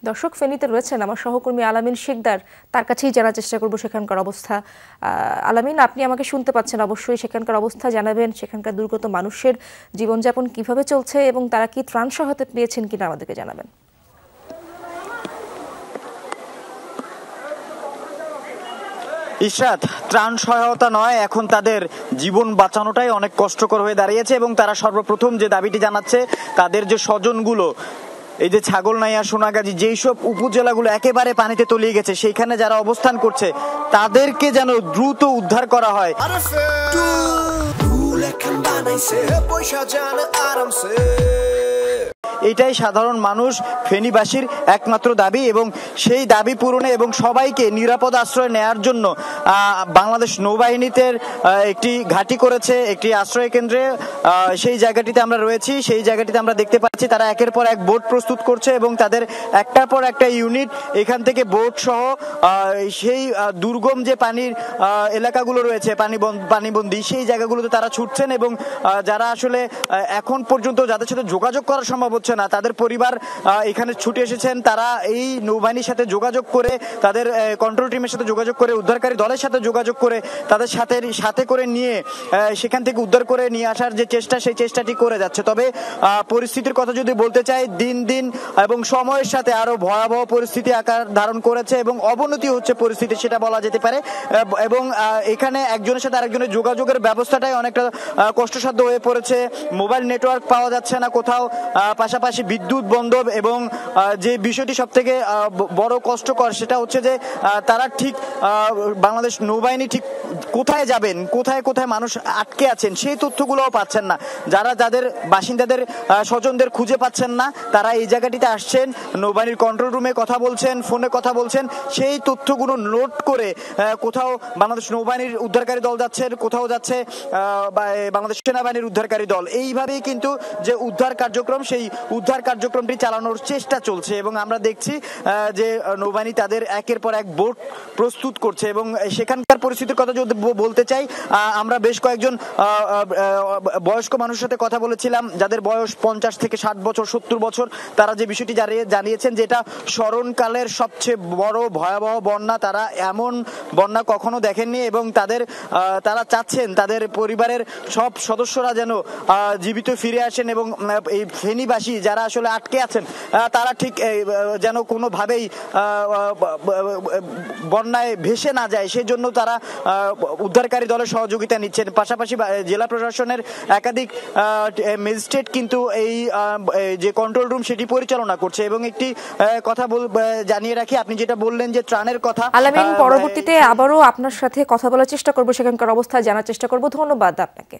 দর্শক, ফেনীতে রয়েছেন আমার সহকর্মী আলামিন শিকদার, তার কাছেই জানার চেষ্টা করব সেখানকার অবস্থা। আলামিন, আপনি আমাকে শুনতে পাচ্ছেন? অবশ্যই সেখানকার অবস্থা জানাবেন, সেখানকার দুর্গত মানুষের জীবনযাপন কিভাবে চলছে এবং তারা কি ত্রাণ সহায়তা পেয়েছেন কিনা আমাদেরকে জানাবেন। ইশরাত, ত্রাণ সহায়তা নয়, এখন তাদের জীবন বাঁচানোটাই অনেক কষ্টকর হয়ে দাঁড়িয়েছে এবং তারা সর্বপ্রথম যে দাবিটি জানাচ্ছে, তাদের যে স্বজনগুলো এই যে ছাগলনাইয়া, সোনাগাজী যেই সব উপজেলাগুলো একেবারে পানিতে তলিয়ে গেছে, সেইখানে যারা অবস্থান করছে তাদেরকে যেন দ্রুত উদ্ধার করা হয়। এটাই সাধারণ মানুষ ফেনীবাসীর একমাত্র দাবি এবং সেই দাবি পূরণে এবং সবাইকে নিরাপদ আশ্রয় নেয়ার জন্য বাংলাদেশ নৌবাহিনীতে একটি ঘাঁটি করেছে, একটি আশ্রয় কেন্দ্রে। সেই জায়গাটিতে আমরা রয়েছি, সেই জায়গাটিতে আমরা দেখতে পাচ্ছি তারা একের পর এক বোট প্রস্তুত করছে এবং তাদের একটার পর একটা ইউনিট এখান থেকে বোট সহ সেই দুর্গম যে পানির এলাকাগুলো রয়েছে, পানিবন্দী, সেই জায়গাগুলোতে তারা ছুটছেন এবং যারা আসলে এখন পর্যন্ত যাদের সাথে যোগাযোগ করা সম্ভব হচ্ছে না, তাদের পরিবার এখানে ছুটে এসেছেন। তারা এই নৌবাহিনীর সাথে যোগাযোগ করে, তাদের কন্ট্রোল টিমের সাথে যোগাযোগ করে, উদ্ধারকারী দলের সাথে যোগাযোগ করে তাদের সাথে করে নিয়ে সেখান থেকে উদ্ধার করে নিয়ে আসার যে চেষ্টা, সেই চেষ্টাটি করে যাচ্ছে। তবে পরিস্থিতির কথা যদি বলতে চাই, দিন দিন এবং সময়ের সাথে আরো ভয়াবহ পরিস্থিতি আকার ধারণ করেছে এবং অবনতি হচ্ছে পরিস্থিতি, সেটা বলা যেতে পারে। এবং এখানে একজনের সাথে আরেকজনের যোগাযোগের ব্যবস্থাটাই অনেকটা কষ্টসাধ্য হয়ে পড়েছে। মোবাইল নেটওয়ার্ক পাওয়া যাচ্ছে না কোথাও, পাশাপাশি বিদ্যুৎ বন্ধ এবং যে বিষয়টি সব থেকে বড় কষ্টকর সেটা হচ্ছে যে তারা ঠিক বাংলাদেশ নৌবাহিনী ঠিক কোথায় যাবেন, কোথায় কোথায় মানুষ আটকে আছেন সেই তথ্যগুলোও পাচ্ছেন না। যাদের বাসিন্দাদের স্বজনদের খুঁজে পাচ্ছেন না, তারা এই জায়গাটিতে আসছেন, নৌবাহিনীর কন্ট্রোল রুমে কথা বলছেন, ফোনে কথা বলছেন, সেই তথ্যগুলো নোট করে কোথাও বাংলাদেশ নৌবাহিনীর উদ্ধারকারী দল যাচ্ছেন, কোথাও যাচ্ছে বাংলাদেশ সেনাবাহিনীর উদ্ধারকারী দল। এইভাবেই কিন্তু যে উদ্ধার কার্যক্রম, সেই উদ্ধার কার্যক্রমটি চালানোর চেষ্টা চলছে এবং আমরা দেখছি যে নৌবাহিনী তাদের একের পর এক বোট প্রস্তুত করছে এবং সেখানকার পরিস্থিতির কথা যদি বলতে চাই, আমরা বেশ কয়েকজন বয়স্ক মানুষের সাথে কথা বলেছিলাম যাদের বয়স 50 থেকে 60 বছর, 70 বছর। তারা যে বিষয়টি জানিয়েছেন যে এটা স্মরণকালের সবচেয়ে বড় ভয়াবহ বন্যা, তারা এমন বন্যা কখনো দেখেননি এবং তারা চাচ্ছেন তাদের পরিবারের সব সদস্যরা যেন জীবিত ফিরে আসেন এবং এই ফেনীবাসী যারা আসলে আটকে আছেন তারা ঠিক যেন কোনোভাবেই বন্যায় ভেসে না যায়, সেই জন্য তারা উদ্ধারকারী দলের সহযোগিতা নিচ্ছেন। পাশাপাশি জেলা প্রশাসনের একাধিক ম্যাজিস্ট্রেট কিন্তু এই যে কন্ট্রোল রুম সেটি পরিচালনা করছে এবং একটি কথা জানিয়ে রাখি, আপনি যেটা বললেন যে ত্রাণের কথা, আলামিন, পরবর্তীতে আবারও আপনার সাথে কথা বলার চেষ্টা করব, সেখানকার অবস্থা জানার চেষ্টা করব। ধন্যবাদ আপনাকে।